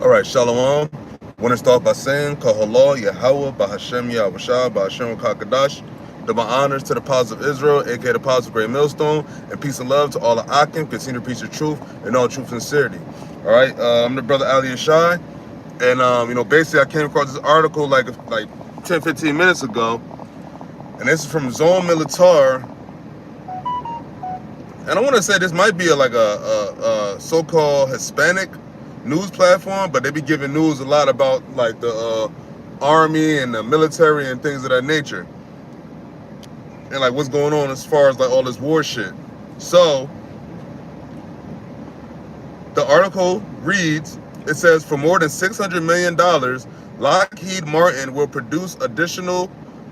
All right, Shalom. Want to start by saying, HALAL, YAHAWAH, BAHASHAM, YAHAWASHI, BAHASHAM, KAKADASH. Double honors to the Pause of Israel, aka the Pause of Great Millstone, and peace and love to all the Akim. Continue to preach the truth and all truth and sincerity. All right, I'm the brother Ali Ashai, and basically I came across this article like 10, 15 minutes ago, and this is from Zone Militar. And I want to say this might be a so-called Hispanic news platform, but they be giving news a lot about like the army and the military and things of that nature, and like what's going on as far as like all this war shit. So the article reads, it says, for more than $600 million, Lockheed Martin will produce additional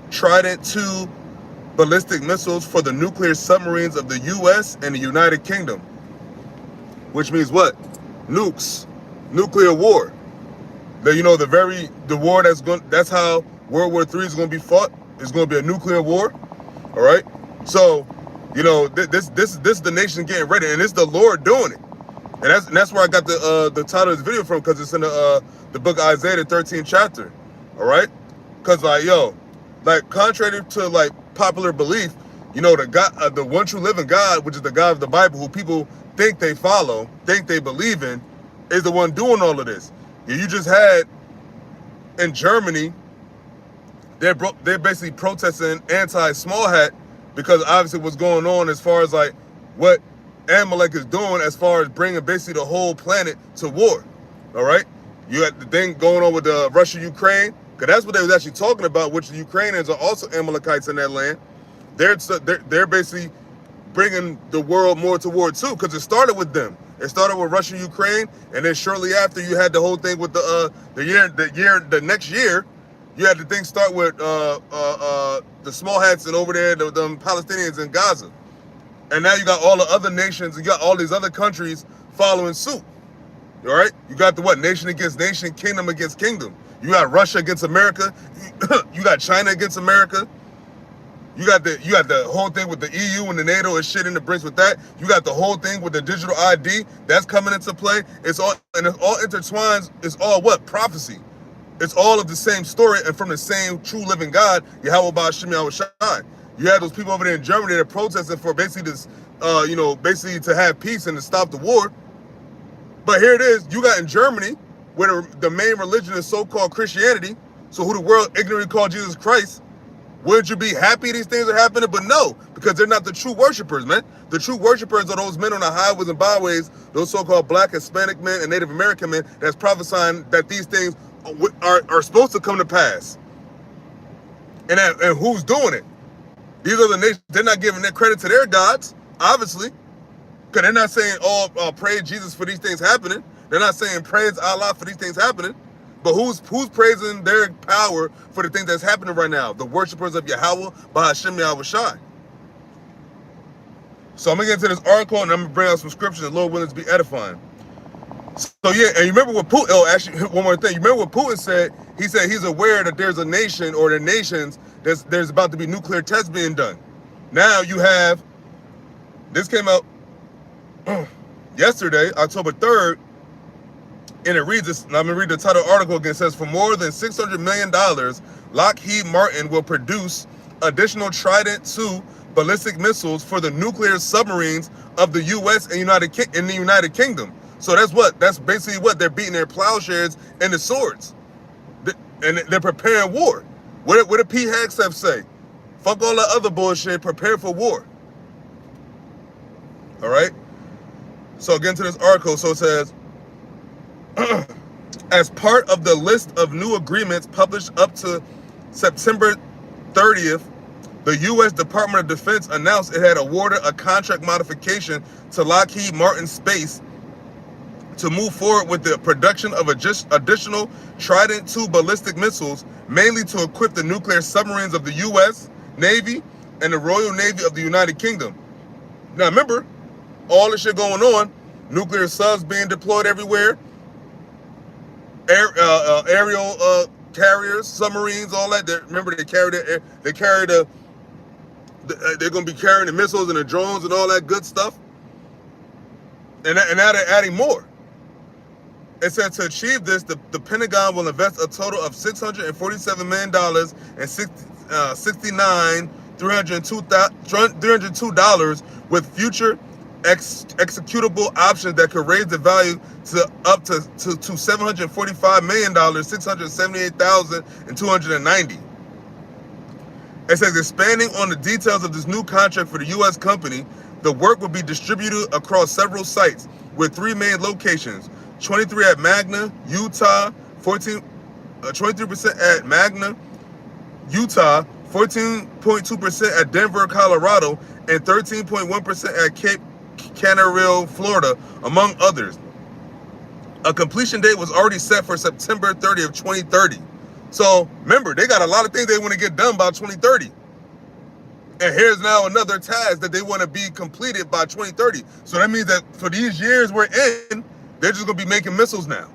Trident II ballistic missiles for the nuclear submarines of the U.S. and the United Kingdom. Which means what? Nukes. Nuclear war. The war that's how World War III is going to be fought. It's going to be a nuclear war. All right? So, this is the nation getting ready, and it's the Lord doing it. And that's where I got the title of this video from, because it's in the book of Isaiah, the 13th chapter. All right? Because contrary to like popular belief, the God, the one true living God, which is the God of the Bible, who people think they follow, think they believe in, is the one doing all of this. You just had in Germany, they're basically protesting anti-small hat, because obviously what's going on as far as like what Amalek is doing as far as bringing basically the whole planet to war. All right, you had the thing going on with Russia-Ukraine, because that's what they was actually talking about, which the Ukrainians are also Amalekites in that land. They're basically bringing the world more to war too, because it started with them. It started with Russia, Ukraine, and then shortly after you had the whole thing with the next year, you had the thing start with the small hats and over there, the Palestinians in Gaza. And now you got all the other nations, you got all these other countries following suit. All right? You got the nation against nation, kingdom against kingdom. You got Russia against America. You got China against America. You got the whole thing with the EU and the NATO and shit in the bricks with that. You got the whole thing with the digital ID that's coming into play. It's all intertwines. It's all what? Prophecy. It's all of the same story and from the same true living God, Yahawah BAHASHAM YAHAWASHI. You had those people over there in Germany that are protesting for basically this, basically to have peace and to stop the war. But here it is, you got in Germany, where the main religion is so-called Christianity, so who the world ignorantly called Jesus Christ. Wouldn't you be happy these things are happening? But no, because they're not the true worshipers, man. The true worshipers are those men on the highways and byways, those so-called black, Hispanic men and Native American men that's prophesying that these things are supposed to come to pass. And who's doing it? These are the nations. They're not giving their credit to their gods, obviously. Because they're not saying, praise Jesus for these things happening. They're not saying praise Allah for these things happening. But who's praising their power for the things that's happening right now? The worshipers of Yahawah, BAHASHAM YAHAWASHI. So I'm going to get into this article, and I'm going to bring out some scriptures that Lord willing to be edifying. So yeah, and you remember what Putin, actually, one more thing. You remember what Putin said? He said he's aware that there's a nation or the nations, there's about to be nuclear tests being done. Now you have, this came out yesterday, October 3rd, and it reads this, and I'm going to read the title of the article again. It says, for more than $600 million, Lockheed Martin will produce additional Trident II ballistic missiles for the nuclear submarines of the U.S. and the United Kingdom. So that's what? That's basically what? They're beating their plowshares and the swords. And they're preparing war. What did P. Hagstaff say? Fuck all the other bullshit, prepare for war. All right? So again to this article, so it says, as part of the list of new agreements published up to September 30th, the U.S. Department of Defense announced it had awarded a contract modification to Lockheed Martin Space to move forward with the production of additional Trident II ballistic missiles, mainly to equip the nuclear submarines of the U.S. Navy and the Royal Navy of the United Kingdom. Now remember, all this shit going on, nuclear subs being deployed everywhere, aerial carriers, submarines, all that. Remember, they're going to be carrying the missiles and the drones and all that good stuff. And now they're adding more. It said to achieve this, the Pentagon will invest a total of $647 million and 69 $302 with future executable options that could raise the value to up to $745 million, 678,290. It says expanding on the details of this new contract for the U.S. company, the work will be distributed across several sites with 3 main locations: 23 at Magna, Utah, 23% at Magna, Utah, 14.2% at Denver, Colorado, and 13.1% at Cape Canaveral, Florida, among others. A completion date was already set for September 30th, 2030. So remember, they got a lot of things they want to get done by 2030. And here's now another task that they want to be completed by 2030. So that means that for these years we're in, they're just going to be making missiles now.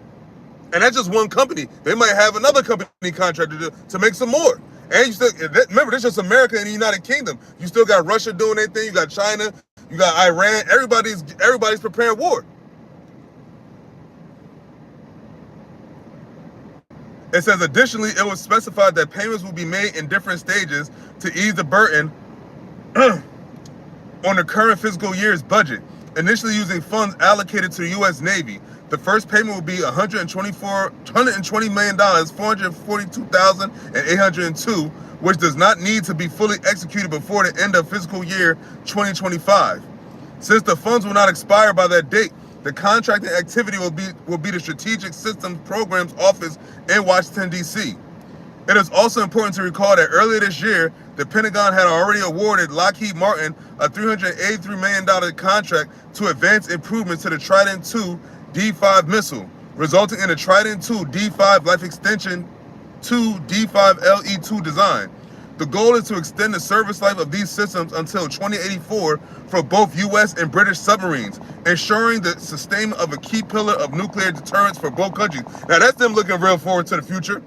And that's just one company. They might have another company contractor to make some more. And you still, remember, this is just America and the United Kingdom. You still got Russia doing their thing. You got China. You got Iran. Everybody's preparing war. It says, additionally, it was specified that payments will be made in different stages to ease the burden on the current fiscal year's budget, initially using funds allocated to the U.S. Navy. The first payment will be $120 million, 442,802, which does not need to be fully executed before the end of fiscal year 2025. Since the funds will not expire by that date, the contracting activity will be the Strategic Systems Programs Office in Washington, D.C. It is also important to recall that earlier this year, the Pentagon had already awarded Lockheed Martin a $383 million contract to advance improvements to the Trident II D5 missile, resulting in the Trident II D5 Life Extension 2 D5 LE2 design. The goal is to extend the service life of these systems until 2084 for both U.S. and British submarines, ensuring the sustainment of a key pillar of nuclear deterrence for both countries. Now, that's them looking real forward to the future.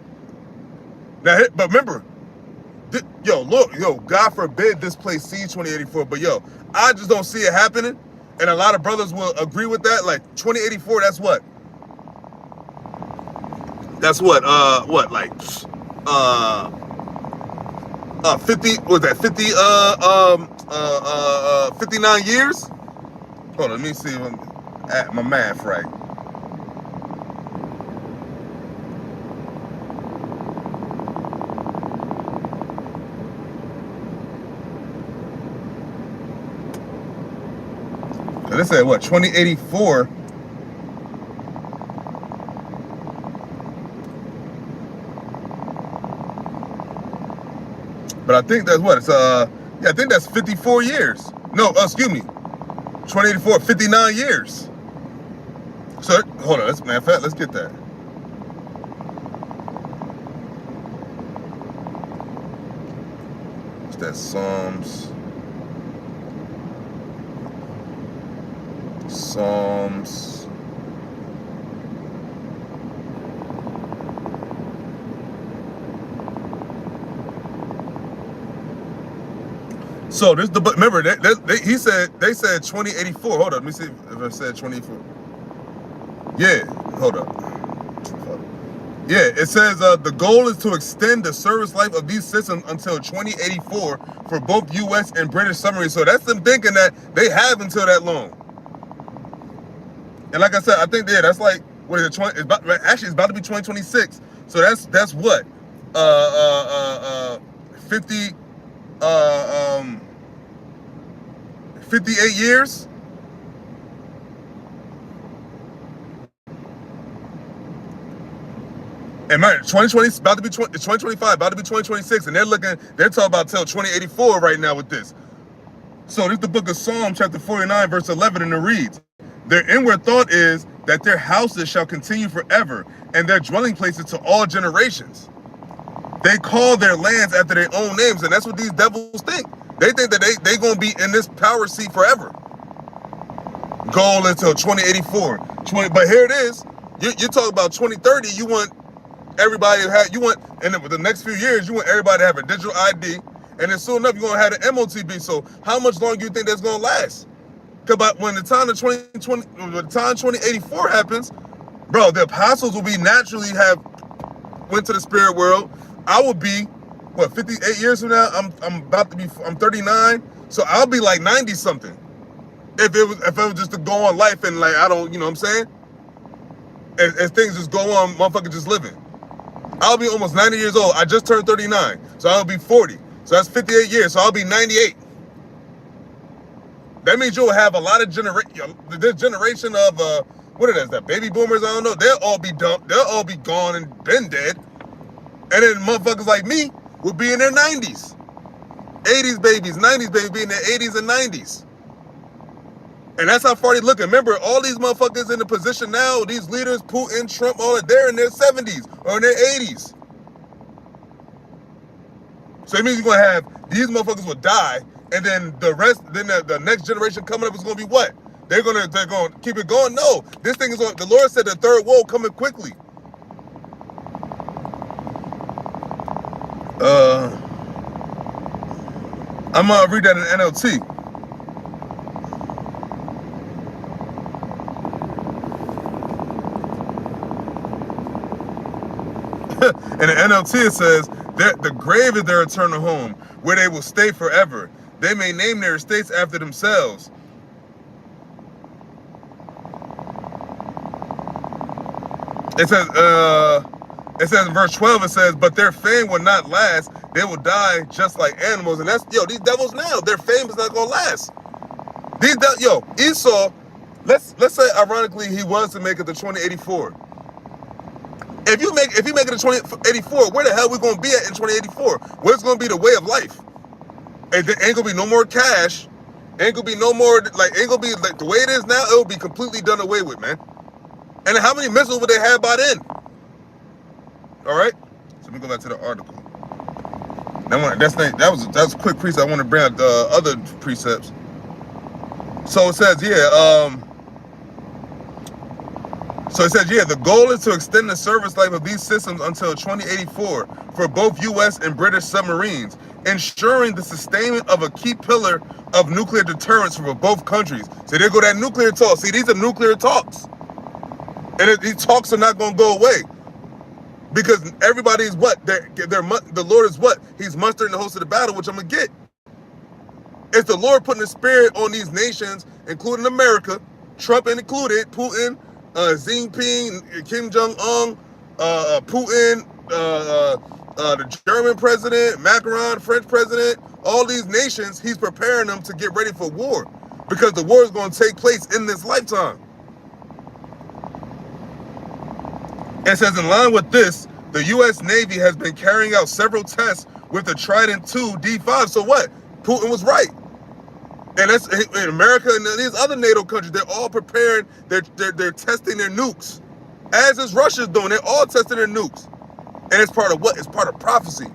Now, but remember, God forbid this place sees 2084, but I just don't see it happening. And a lot of brothers will agree with that. Like 2084, that's what? That's what? 50, was that 59 years? Hold on, let me see if I'm at my math right. So they said what, 2084? But I think that's what it's I think that's 54 years. No, excuse me. 2084, 59 years. So hold on, let's get that. What's that? Psalms. So this the remember they said 2084. Hold up, let me see if I said 24. Yeah, hold up. Yeah, it says the goal is to extend the service life of these systems until 2084 for both U.S. and British submarines. So that's them thinking that they have until that long. And like I said, I think that's like, what is it? It's about to be 2026. So that's what 58 years. And man, 2020 is about to be 2025, about to be 2026, and they're talking about till 2084 right now with this. So this is the book of Psalm, chapter 49, verse 11, and it reads, "Their inward thought is that their houses shall continue forever, and their dwelling places to all generations. They call their lands after their own names," and that's what these devils think. They think that they gonna be in this power seat forever. Goal until 2084. But here it is. You talk about 2030. You want everybody to have. And then for the next few years, you want everybody to have a digital ID, and then soon enough you're gonna have an MOTB. So how much longer do you think that's gonna last? Because when the time 2084 happens, Bro, the apostles will be naturally went to the spirit world. I will be, what, 58 years from now? I'm 39, so I'll be like 90 something. If it was just to go on life and like, I don't, you know what I'm saying? As things just go on, motherfucker just living. I'll be almost 90 years old. I just turned 39, so I'll be 40. So that's 58 years, so I'll be 98. That means you'll have a lot of this generation of, what it is, that baby boomers, I don't know, they'll all be dumped, they'll all be gone and been dead. And then motherfuckers like me will be in their 90s. 80s babies, 90s babies be in their 80s and 90s. And that's how far they looking. Remember, all these motherfuckers in the position now, these leaders, Putin, Trump, all that, they're in their 70s or in their 80s. So it means you're gonna have, these motherfuckers will die, and then the rest, then the next generation coming up is gonna be what? They're gonna keep it going? No, this thing is on, the Lord said the third woe coming quickly. I'm gonna read that in NLT. In the NLT it says that the grave is their eternal home, where they will stay forever. They may name their estates after themselves. It says in verse 12, it says, but their fame will not last. They will die just like animals. And that's, these devils now, their fame is not gonna last. Esau, let's say ironically he was to make it to 2084. If you make it to 2084, where the hell we gonna be at in 2084? What's gonna be the way of life? And there ain't gonna be no more cash. Ain't gonna be no more, ain't gonna be like the way it is now. It will be completely done away with, man. And how many missiles would they have by then? All right. So let me go back to the article. That was a quick precept. I want to bring out the other precepts. So it says, the goal is to extend the service life of these systems until 2084 for both U.S. and British submarines, ensuring the sustainment of a key pillar of nuclear deterrence for both countries. So there go that nuclear talk. See, these are nuclear talks. And these talks are not going to go away. Because everybody's what? The Lord is what? He's mustering the host of the battle, which I'm going to get. It's the Lord putting the spirit on these nations, including America, Trump included, Putin, Xi Jinping, Kim Jong-un, Putin, the German president, Macron, French president, all these nations, he's preparing them to get ready for war because the war is going to take place in this lifetime. It says, in line with this, the U.S. Navy has been carrying out several tests with the Trident II D5. So what? Putin was right. And that's in America and these other NATO countries, they're all preparing, they're testing their nukes. As is Russia's doing, they're all testing their nukes. And it's part of what? It's part of prophecy.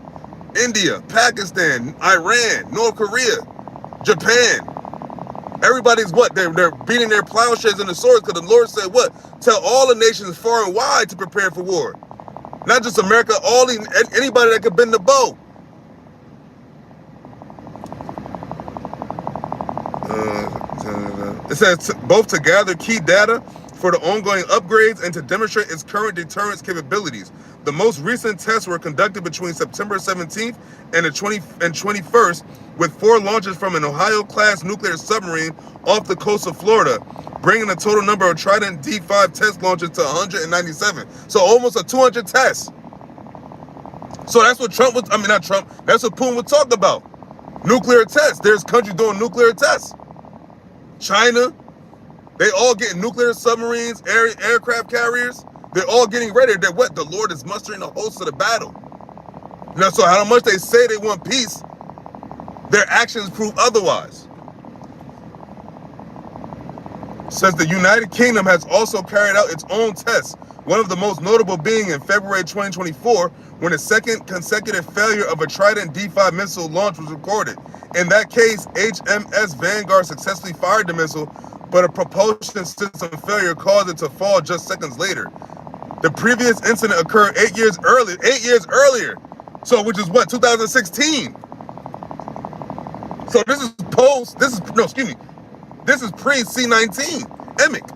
India, Pakistan, Iran, North Korea, Japan. Everybody's what? They're beating their plowshares and the swords because the Lord said what? Tell all the nations far and wide to prepare for war. Not just America, anybody that could bend the bow. It says both to gather key data for the ongoing upgrades and to demonstrate its current deterrence capabilities. The most recent tests were conducted between September 17th and 21st with 4 launches from an Ohio-class nuclear submarine off the coast of Florida, bringing the total number of Trident D5 test launches to 197. So almost a 200 tests. So that's what that's what Putin would talk about. Nuclear tests. There's countries doing nuclear tests. China, they all getting nuclear submarines, aircraft carriers. They're all getting ready. They're what? The Lord is mustering the hosts of the battle. So how much they say they want peace, their actions prove otherwise. Says the United Kingdom has also carried out its own tests, one of the most notable being in February 2024, when a second consecutive failure of a Trident D5 missile launch was recorded. In that case, HMS Vanguard successfully fired the missile, but a propulsion system failure caused it to fall just seconds later. The previous incident occurred 8 years earlier. So, which is what, 2016? So this is pre-C-19, EMIC.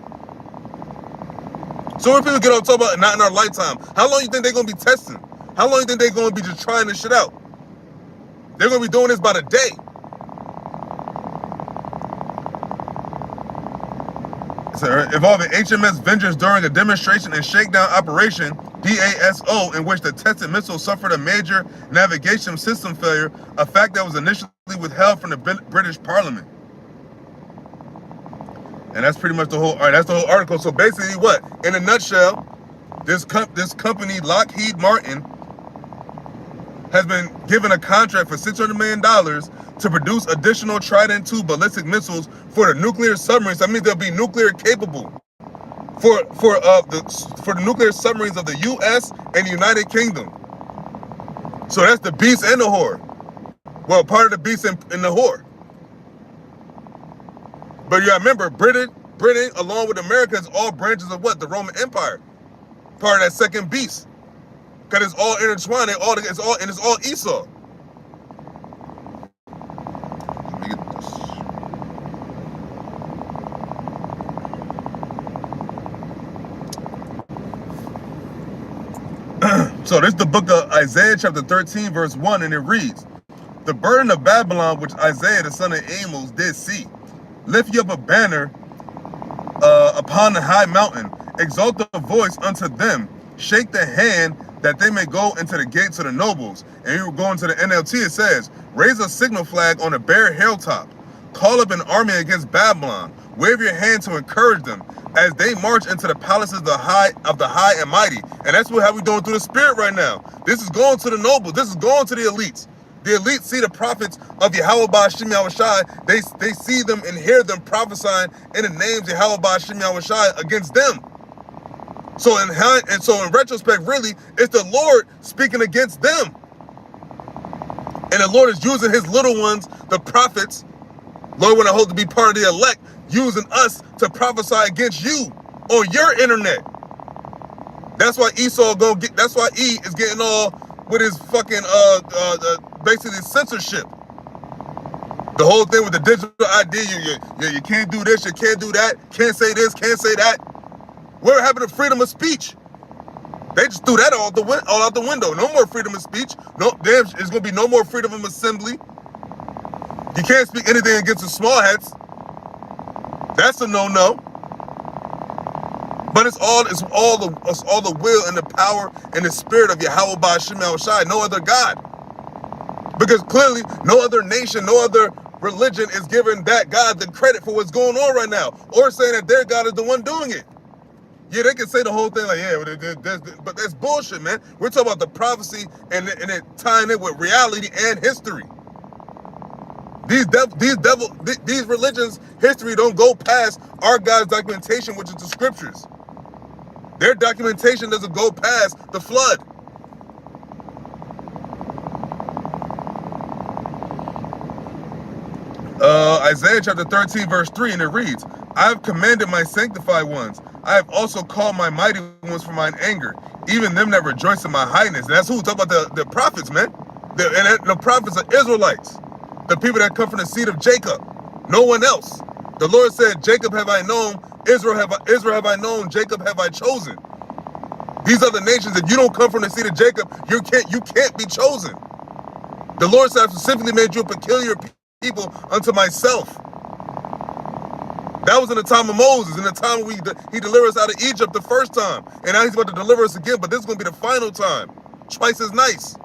So when people get on talk about not in our lifetime, how long you think they're gonna be testing? How long you think they're gonna be just trying this shit out? They're gonna be doing this by the day. So involving HMS Vengers during a demonstration and shakedown operation, BASO, in which the tested missile suffered a major navigation system failure, a fact that was initially withheld from the British Parliament. And that's pretty much the whole. All right, that's the whole article. So basically, what? In a nutshell, this company, Lockheed Martin, has been given a contract for $600 million to produce additional Trident II ballistic missiles for the nuclear submarines. That means they'll be nuclear capable for the nuclear submarines of the U.S. and the United Kingdom. So that's the beast and the whore. Well, part of the beast and the whore. But you gotta remember, Britain, along with America, is all branches of what? The Roman Empire. Part of that second beast. Because it's all intertwined, it's all Esau. Let me get this. So this is the book of Isaiah chapter 13, verse 1, and it reads, "The burden of Babylon, which Isaiah the son of Amos did see. Lift you up a banner upon the high mountain. Exalt the voice unto them. Shake the hand that they may go into the gates of the nobles." And you go into the NLT, it says, "Raise a signal flag on a bare hilltop. Call up an army against Babylon. Wave your hand to encourage them as they march into the palaces of the high and mighty." And that's how we're going through the spirit right now. This is going to the nobles. This is going to the elites. The elites see the prophets of YAHAWAH, BAHASHAM, YAHAWASHI. They see them and hear them prophesying in the names of YAHAWAH, BAHASHAM, YAHAWASHI against them. So in retrospect, really, it's the Lord speaking against them. And the Lord is using his little ones, the prophets, Lord, when I hope to be part of the elect, using us to prophesy against you on your internet. That's why that's why E is getting all with his fucking basically censorship. The whole thing with the digital ID, you can't do this, you can't do that, can't say this, can't say that. Where happened to freedom of speech? They just threw that all out the window. No more freedom of speech. No, there's gonna be no more freedom of assembly. You can't speak anything against the small heads. That's a no-no. But it's all the will and the power and the spirit of YAHAWAH, BAHASHAM, YAHAWASHI, no other God. Because clearly, no other nation, no other religion is giving that God the credit for what's going on right now, or saying that their God is the one doing it. Yeah, they can say the whole thing like, yeah, but that's bullshit, man. We're talking about the prophecy and it tying it with reality and history. These religions' history don't go past our God's documentation, which is the scriptures. Their documentation doesn't go past the flood. Isaiah chapter 13, verse 3, and it reads, "I have commanded my sanctified ones. I have also called my mighty ones for mine anger, even them that rejoice in my highness." And that's who we talk about, the prophets, man. The prophets are Israelites, the people that come from the seed of Jacob, no one else. The Lord said, "Jacob have I known, Israel have I known, Jacob have I chosen." These other nations, if you don't come from the seed of Jacob, you can't be chosen. The Lord said, "I specifically made you a peculiar people unto myself." That was in the time of Moses, in the time when he delivered us out of Egypt the first time. And now he's about to deliver us again, but this is going to be the final time. Twice as nice.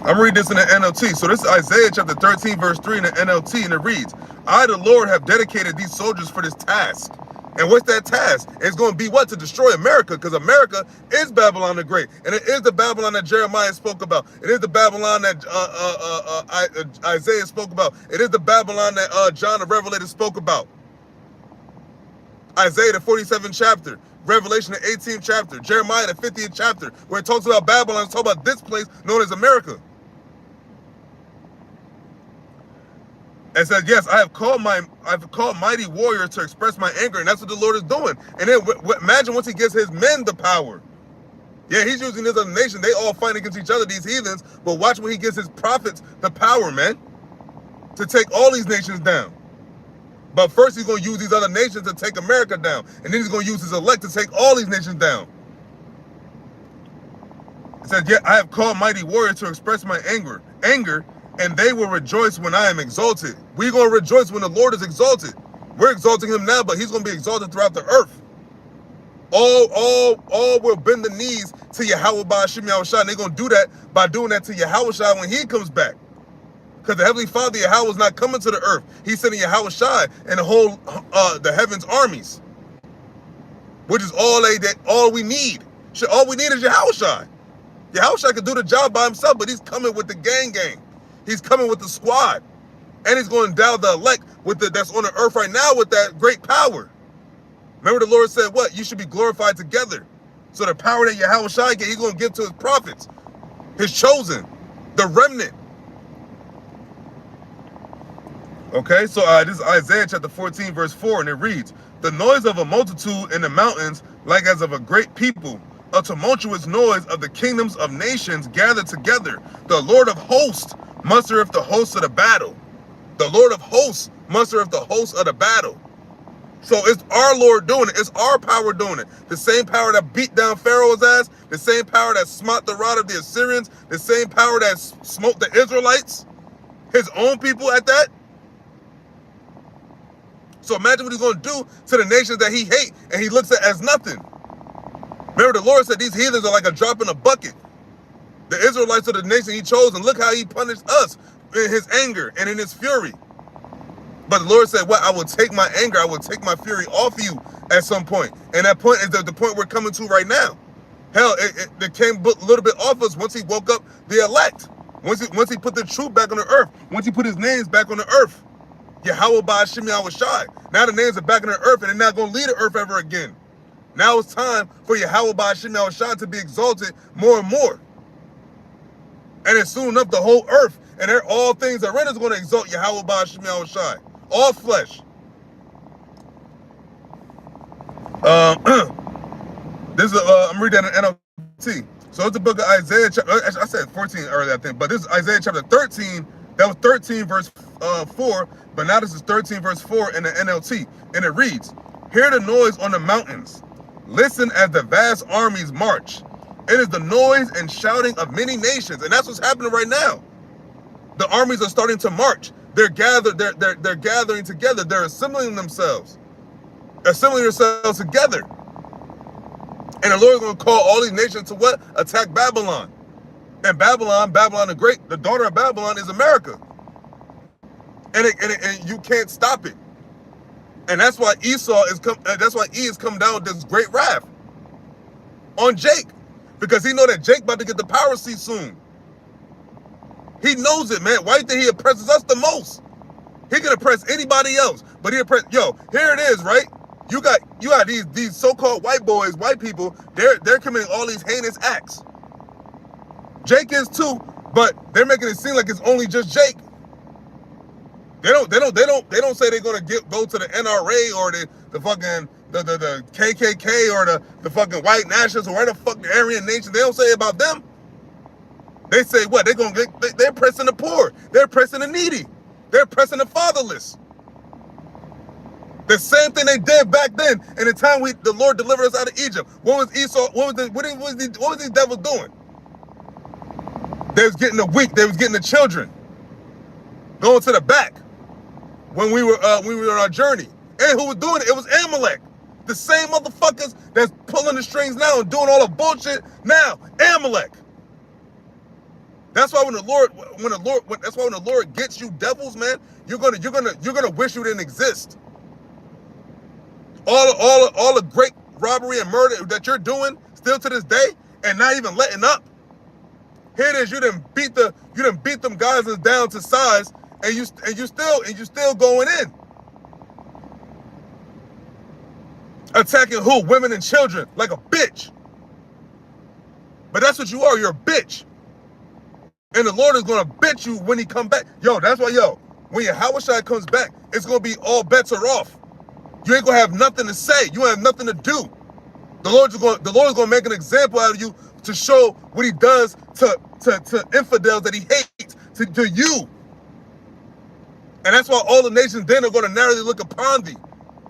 I'm reading this in the NLT. So this is Isaiah chapter 13, verse 3 in the NLT, and it reads, "I, the Lord, have dedicated these soldiers for this task." And what's that task? It's going to be what? To destroy America, because America is Babylon the Great. And it is the Babylon that Jeremiah spoke about. It is the Babylon that Isaiah spoke about. It is the Babylon that John the Revelator spoke about. Isaiah the 47th chapter, Revelation the 18th chapter, Jeremiah the 50th chapter, where it talks about Babylon, it's talking about this place known as America. And says, "Yes, I have called mighty warriors to express my anger," and that's what the Lord is doing. And then imagine once he gives his men the power. Yeah, he's using this other nation. They all fight against each other, these heathens. But watch when he gives his prophets the power, man, to take all these nations down. But first he's going to use these other nations to take America down. And then he's going to use his elect to take all these nations down. It says, yet I have called mighty warriors to express my anger, and they will rejoice when I am exalted. We're going to rejoice when the Lord is exalted. We're exalting him now, but he's going to be exalted throughout the earth. All will bend the knees to Yahawah BAHASHAM YAHAWASHI, and they're going to do that by doing that to YAHAWASHI when he comes back. Because the Heavenly Father, Yahawah, is not coming to the earth. He's sending YAHAWASHI and the whole, the heavens armies. Which is all we need. All we need is YAHAWASHI. YAHAWASHI can do the job by himself, but he's coming with the gang. He's coming with the squad. And he's going to endow the elect with that's on the earth right now with that great power. Remember the Lord said what? You should be glorified together. So the power that YAHAWASHI get, he's going to give to his prophets, his chosen, the remnant. Okay, so this is Isaiah chapter 14, verse 4, and it reads, the noise of a multitude in the mountains, like as of a great people, a tumultuous noise of the kingdoms of nations gathered together. The Lord of hosts mustereth the hosts of the battle. The Lord of hosts mustereth the hosts of the battle. So it's our Lord doing it. It's our power doing it. The same power that beat down Pharaoh's ass, the same power that smote the rod of the Assyrians, the same power that smote the Israelites, his own people at that. So imagine what he's going to do to the nations that he hates and he looks at as nothing. Remember, the Lord said these heathens are like a drop in a bucket. The Israelites are the nation he chose, and look how he punished us in his anger and in his fury. But the Lord said, what? I will take my anger, I will take my fury off you at some point. And that point is the point we're coming to right now. Hell, it came a little bit off us once he woke up the elect. Once he put the truth back on the earth. Once he put his names back on the earth. Yahawah BAHASHAM YAHAWASHI. Now the names are back on the earth and they're not going to lead the earth ever again. Now it's time for Yahawah BAHASHAM YAHAWASHI to be exalted more and more. And it's soon enough the whole earth and all things that is going to exalt Yahawah BAHASHAM YAHAWASHI. All flesh. This is I'm reading an NLT. So it's the book of Isaiah. I said 14 earlier, I think, but this is Isaiah chapter 13. That was 13 verse 4, but now this is 13 verse 4 in the NLT, and it reads, hear the noise on the mountains. Listen as the vast armies march. It is the noise and shouting of many nations, and that's what's happening right now. The armies are starting to march. They're gathered. They're gathering together. They're assembling themselves together. And the Lord is going to call all these nations to what? Attack Babylon. And Babylon the Great, the daughter of Babylon is America. And you can't stop it. And that's why that's why E has come down with this great wrath on Jake, because he know that Jake about to get the power seat soon. He knows it, man. Why do you think he oppresses us the most? He can oppress anybody else, but he oppress. Yo, here it is, right? You got these so-called white boys, white people. They're committing all these heinous acts. Jake is too, but they're making it seem like it's only just Jake. They don't say they're gonna go to the NRA or the fucking the KKK or the fucking white nationalists or whatever the fuck the Aryan nation. They don't say about them. They say what? They're pressing the poor. They're pressing the needy. They're pressing the fatherless. The same thing they did back then in the time the Lord delivered us out of Egypt. What was Esau? What was these devils doing? They was getting the weak. They was getting the children. Going to the back when we were on our journey. And who was doing it? It was Amalek. The same motherfuckers that's pulling the strings now and doing all the bullshit now. Amalek. That's why when the Lord gets you devils, man, you're gonna wish you didn't exist. All the great robbery and murder that you're doing still to this day and not even letting up. Here it is, you done beat them guys down to size, and you still going in. Attacking who? Women and children like a bitch. But that's what you are, you're a bitch. And the Lord is gonna bitch you when he come back. Yo, that's why, when YAHAWASHI comes back, it's gonna be all bets are off. You ain't gonna have nothing to say. You have nothing to do. The Lord is gonna make an example out of you to show what he does to infidels that he hates, to you. And that's why all the nations then are going to narrowly look upon thee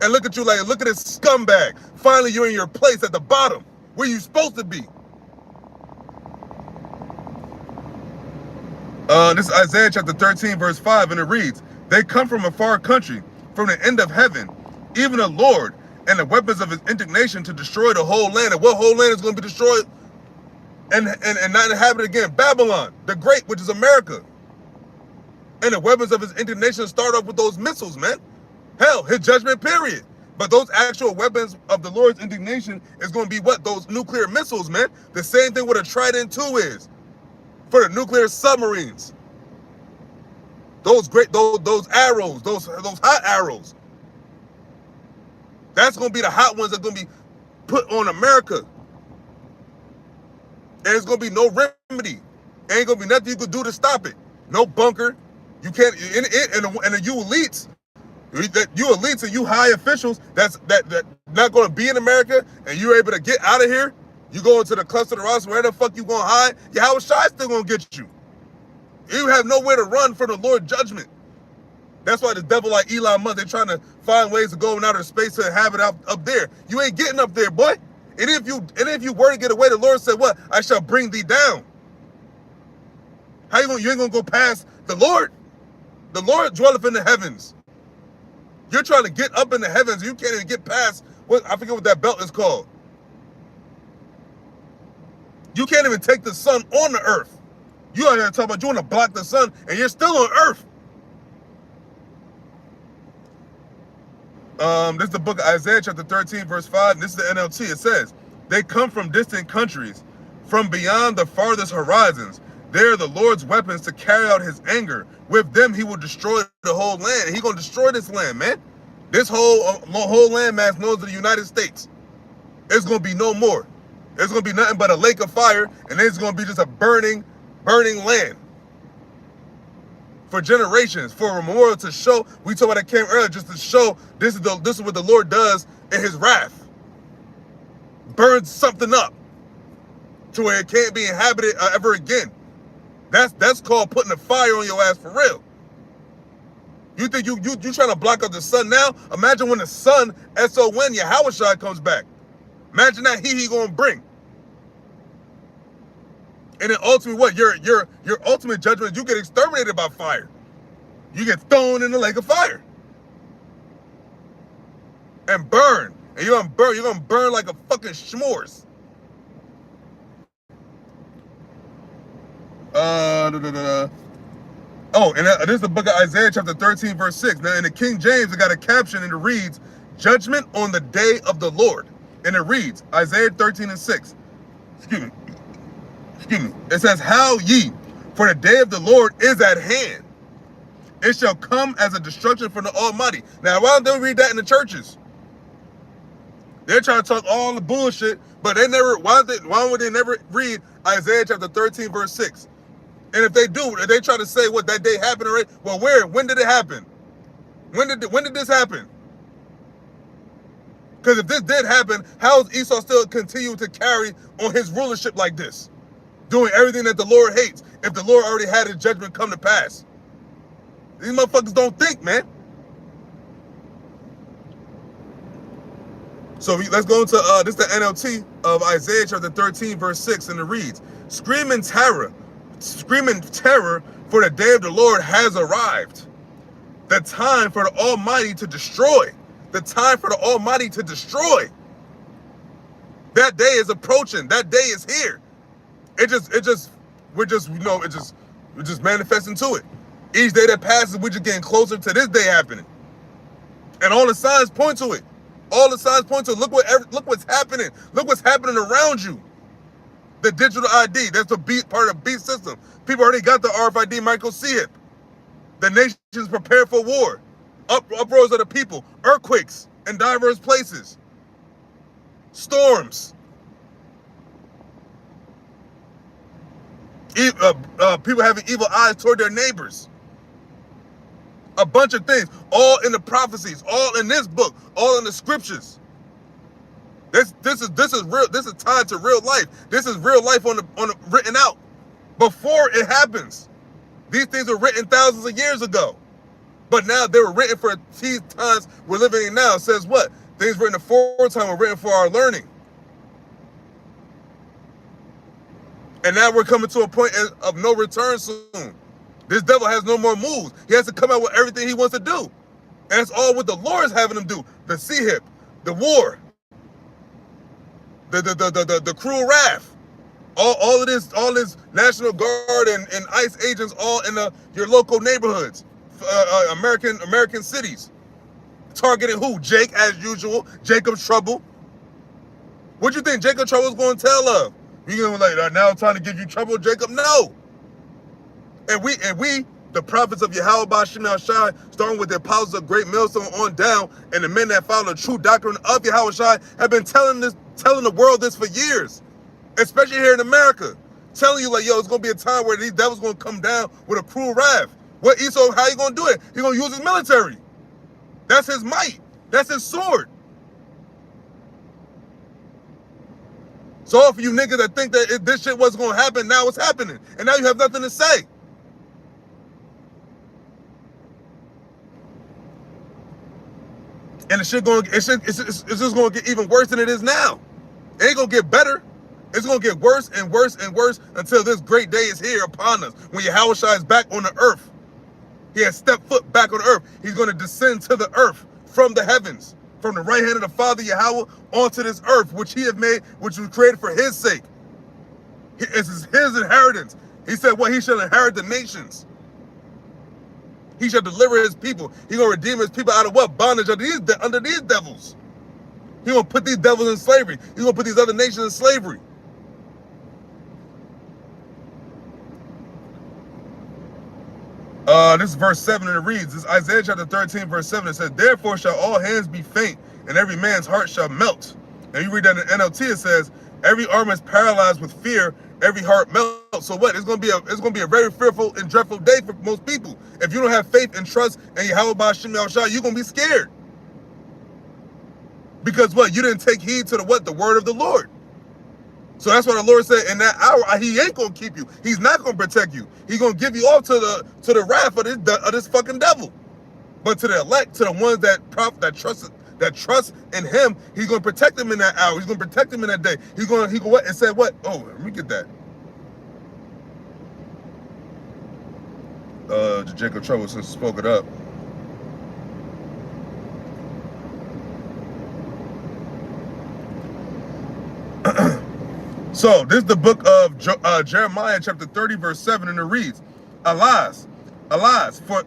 and look at you like, look at this scumbag. Finally, you're in your place at the bottom where you're supposed to be. This is Isaiah chapter 13, verse 5, and it reads, they come from a far country, from the end of heaven, even the Lord, and the weapons of his indignation to destroy the whole land. And what whole land is going to be destroyed and not inhabited again? Babylon, the Great, which is America. And the weapons of his indignation start off with those missiles, man. Hell, his judgment period. But those actual weapons of the Lord's indignation is going to be what? Those nuclear missiles, man. The same thing what a Trident II is for the nuclear submarines. Those arrows, those hot arrows. That's going to be the hot ones that are going to be put on America. And it's going to be no remedy. Ain't going to be nothing you could do to stop it. No bunker. You can't, and you elites, and you high officials that not going to be in America, and you're able to get out of here. You go into the cluster of the Ross, where the fuck you going to hide? YAHAWASHI still going to get you. You have nowhere to run from the Lord's judgment. That's why the devil like Elon Musk, they're trying to find ways to go in outer space to inhabit up there. You ain't getting up there, boy. And if you were to get away, the Lord said, what? I shall bring thee down. How you ain't gonna go past the Lord? The Lord dwelleth in the heavens. You're trying to get up in the heavens. You can't even get past I forget what that belt is called. You can't even take the sun on the earth. You out here talking about you want to block the sun, and you're still on earth. This is the book of Isaiah chapter 13, verse 5. And this is the NLT. It says, they come from distant countries, from beyond the farthest horizons. They are the Lord's weapons to carry out his anger. With them, he will destroy the whole land. He's going to destroy this land, man. This whole landmass known as the United States. It's going to be no more. It's going to be nothing but a lake of fire, and it's going to be just a burning land. For generations, for a memorial to show, we talked about that came earlier, just to show this is what the Lord does in his wrath. Burns something up to where it can't be inhabited ever again. That's called putting a fire on your ass for real. You think you trying to block out the sun now? Imagine when the sun, S-O-N, YAHAWASHI comes back. Imagine that he gonna bring. And then ultimately what? Your ultimate judgment, you get exterminated by fire. You get thrown in the lake of fire. And burn. And you're gonna burn like a fucking s'mores. Oh, and this is the book of Isaiah chapter 13, verse 6. Now in the King James, it got a caption and it reads, judgment on the day of the Lord. And it reads, Isaiah 13 and 6. Excuse me. It says, how ye, for the day of the Lord is at hand. It shall come as a destruction from the Almighty. Now, why don't they read that in the churches? They're trying to talk all the bullshit, but why would they never read Isaiah chapter 13, verse 6? And if they do, they try to say what that day happened already. Well, when did it happen? When did this happen? Because if this did happen, how is Esau still continue to carry on his rulership like this? Doing everything that the Lord hates, if the Lord already had his judgment come to pass. These motherfuckers don't think, man. So let's go into this is the NLT of Isaiah chapter 13, verse 6, and it reads, screaming terror for the day of the Lord has arrived. The time for the Almighty to destroy. The time for the Almighty to destroy. That day is approaching. That day is here. We're just manifesting to it. Each day that passes, we're just getting closer to this day happening. And all the signs point to it. All the signs point to it. Look what's happening. Look what's happening around you. The digital ID, that's part of the beast system. People already got the RFID microchip. The nations prepare for war. Uproars of the people. Earthquakes in diverse places. Storms. People having evil eyes toward their neighbors. A bunch of things, all in the prophecies, all in this book, all in the scriptures. This is real. This is tied to real life. This is real life on the written out before it happens. These things were written thousands of years ago. But now they were written for these times we're living in now. It says what? Things written aforetime were written for our learning. And now we're coming to a point of no return soon. This devil has no more moves. He has to come out with everything he wants to do. And it's all what the Lord is having him do. The sea hip, the war, the cruel wrath. All this National Guard and ICE agents all in your local neighborhoods, American cities. Targeting who? Jake, as usual. Jacob's trouble. What you think Jacob Trouble's going to tell of? You gonna be like, now I'm trying to give you trouble, Jacob? No. And we, the prophets of YAHAWASHI, starting with the apostles of Great Millstone on down, and the men that follow the true doctrine of YAHAWASHI, have been telling the world this for years, especially here in America, telling you like, yo, it's gonna be a time where these devils gonna come down with a cruel wrath. What Esau? How he gonna do it? He gonna use his military. That's his might. That's his sword. So all for you niggas that think that if this shit wasn't gonna happen, now it's happening, and now you have nothing to say. And it's just gonna get even worse than it is now. It ain't gonna get better. It's gonna get worse and worse and worse until this great day is here upon us. When YAHAWASHI is back on the earth, he has stepped foot back on the earth. He's gonna descend to the earth from the heavens, from the right hand of the Father Yahweh onto this earth, which he have made, which was created for his sake. It's his inheritance. He said, well, he shall inherit the nations. He shall deliver his people. He's going to redeem his people out of what? Bondage under these devils. He's going to put these devils in slavery. He's going to put these other nations in slavery. This is verse 7, and it reads, this is Isaiah chapter 13, verse 7. It says, therefore shall all hands be faint, and every man's heart shall melt. And you read that in NLT, it says, every arm is paralyzed with fear, every heart melts. So what? It's gonna be a very fearful and dreadful day for most people. If you don't have faith and trust in YAHAWASHI, you're gonna be scared. Because what? You didn't take heed to the word of the Lord. So that's what the Lord said, in that hour, he ain't gonna keep you. He's not gonna protect you. He's gonna give you off to the wrath of this fucking devil. But to the elect, to the ones that trust in him, he's gonna protect them in that hour. He's gonna protect them in that day. He go what and said what? Oh, let me get that. Jacob Trouble since spoke it up. So this is the book of Jeremiah chapter 30 verse 7, and it reads, alas, for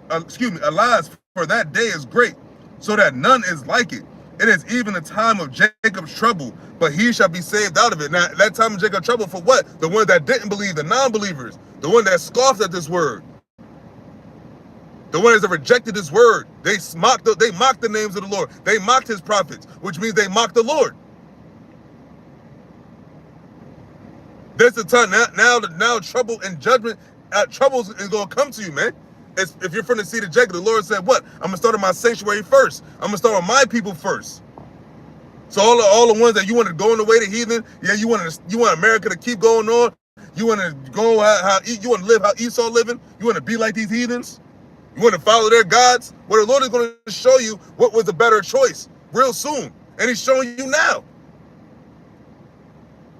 that day is great, so that none is like it. It is even a time of Jacob's trouble, but he shall be saved out of it. Now, that time of Jacob's trouble for what? The ones that didn't believe, the non-believers, the one that scoffed at this word, the ones that rejected this word. They mocked the names of the Lord. They mocked his prophets, which means they mocked the Lord. There's the time now trouble and judgment, troubles is gonna come to you, man. If you're from the seed of Jacob, the Lord said, what? I'm gonna start on my sanctuary first. I'm gonna start on my people first. So all the ones that you want to go in the way to heathen, yeah, you want America to keep going on. You want to go you want to live how Esau living. You want to be like these heathens. You want to follow their gods. Well, the Lord is going to show you what was a better choice real soon, and He's showing you now.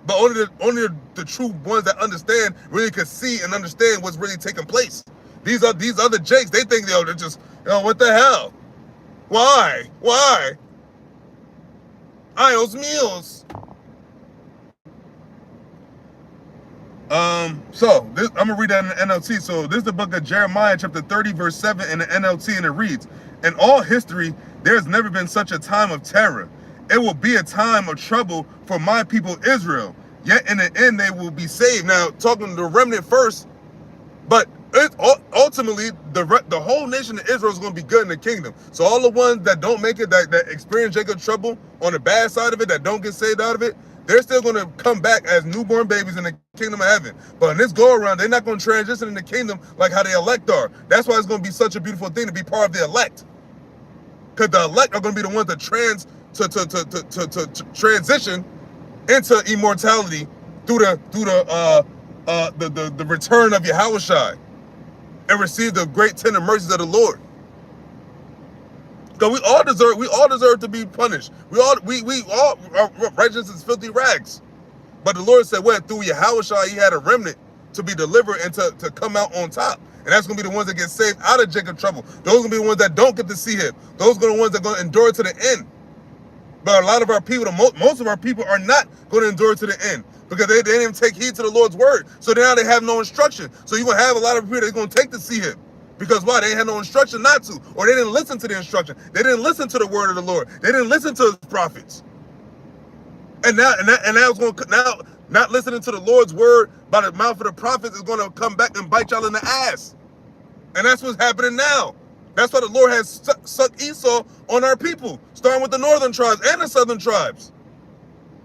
But only the true ones that understand really can see and understand what's really taking place. These other jakes, they think they're just, what the hell? Why? Ios meals. So this, I'm gonna read that in the NLT. So this is the book of Jeremiah chapter 30 verse 7 in the NLT, and it reads, in all history there has never been such a time of terror. It will be a time of trouble for my people Israel, yet in the end they will be saved. Now, talking to the remnant first, but ultimately the whole nation of Israel is going to be good in the kingdom. So all the ones that don't make it, that experience Jacob's trouble on the bad side of it, that don't get saved out of it, they're still going to come back as newborn babies in the kingdom of heaven. But in this go around, they're not going to transition in the kingdom like how the elect are. That's why it's going to be such a beautiful thing to be part of the elect, because the elect are going to be the ones that transition into immortality through the return of YAHAWASHI and receive the great tender mercies of the Lord. Because we all deserve to be punished. We all our righteousness is filthy rags. But the Lord said, what, through YAHAWASHI, he had a remnant to be delivered and to come out on top. And that's going to be the ones that get saved out of Jacob's trouble. Those are going to be the ones that don't get to see him. Those are going to be the ones that are going to endure to the end. But a lot of our people, most of our people are not going to endure to the end because they didn't even take heed to the Lord's word. So now they have no instruction. So you're going to have a lot of people that's going to take to see him. Because why? They had no instruction not to. Or they didn't listen to the instruction. They didn't listen to the word of the Lord. They didn't listen to his prophets. And now it's going to, now not listening to the Lord's word by the mouth of the prophets is going to come back and bite y'all in the ass. And that's what's happening now. That's why the Lord has sucked Esau on our people, starting with the northern tribes and the southern tribes.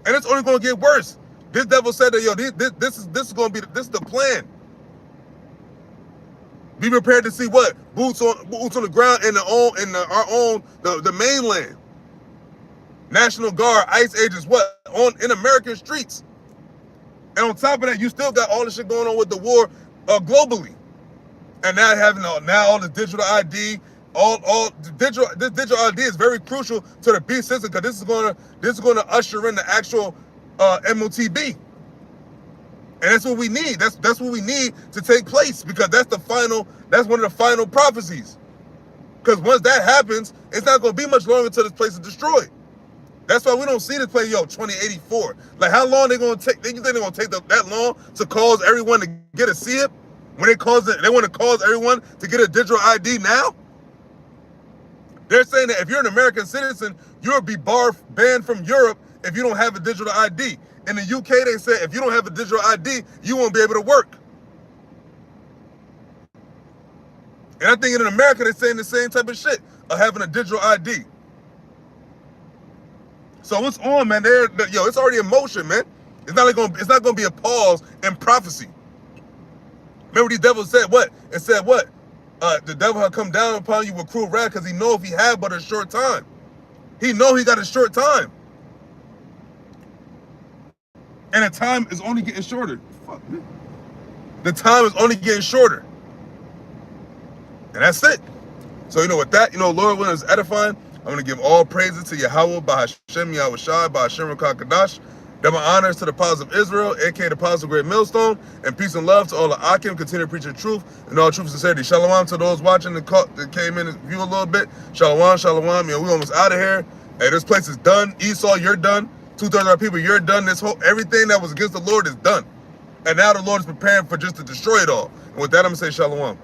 And it's only going to get worse. This devil said that, yo, this is going to be the plan. Be prepared to see what? Boots on the ground in the mainland. National Guard, ICE agents, what? In American streets. And on top of that, you still got all the shit going on with the war globally. And now having all the digital ID, this digital ID is very crucial to the beast system because this is gonna usher in the actual MOTB. And that's what we need. That's what we need to take place because that's one of the final prophecies. Because once that happens, it's not gonna be much longer until this place is destroyed. That's why we don't see this place, 2084. Like, how long they gonna take? You think they're gonna take that long to cause everyone to get a see it? When they want to cause everyone to get a digital ID now? They're saying that if you're an American citizen, you'll be banned from Europe if you don't have a digital ID. In the UK, they said if you don't have a digital ID, you won't be able to work. And I think in America, they're saying the same type of shit of having a digital ID. So what's on, man? It's already in motion, man. It's not gonna be a pause in prophecy. Remember these devils said what? It said what? The devil had come down upon you with cruel wrath because he know if he had but a short time. He know he got a short time. And the time is only getting shorter. Fuck, man. The time is only getting shorter. And that's it. So, with that, Lord, when it's edifying, I'm going to give all praises to Yahawah, BAHASHAM, YAHAWASHI, BAHASHAM, Rakakadosh. Double honors to the apostles of Israel, aka the apostles of Great Millstone, and peace and love to all the Akim. Continue to preach the truth and all truth and sincerity. Shalom to those watching that came in and view a little bit. Shalom, shalom. We almost out of here. Hey, this place is done. Esau, you're done. 2/3 of our people, you're done. Everything that was against the Lord is done. And now the Lord is preparing for just to destroy it all. And with that, I'm going to say shalom.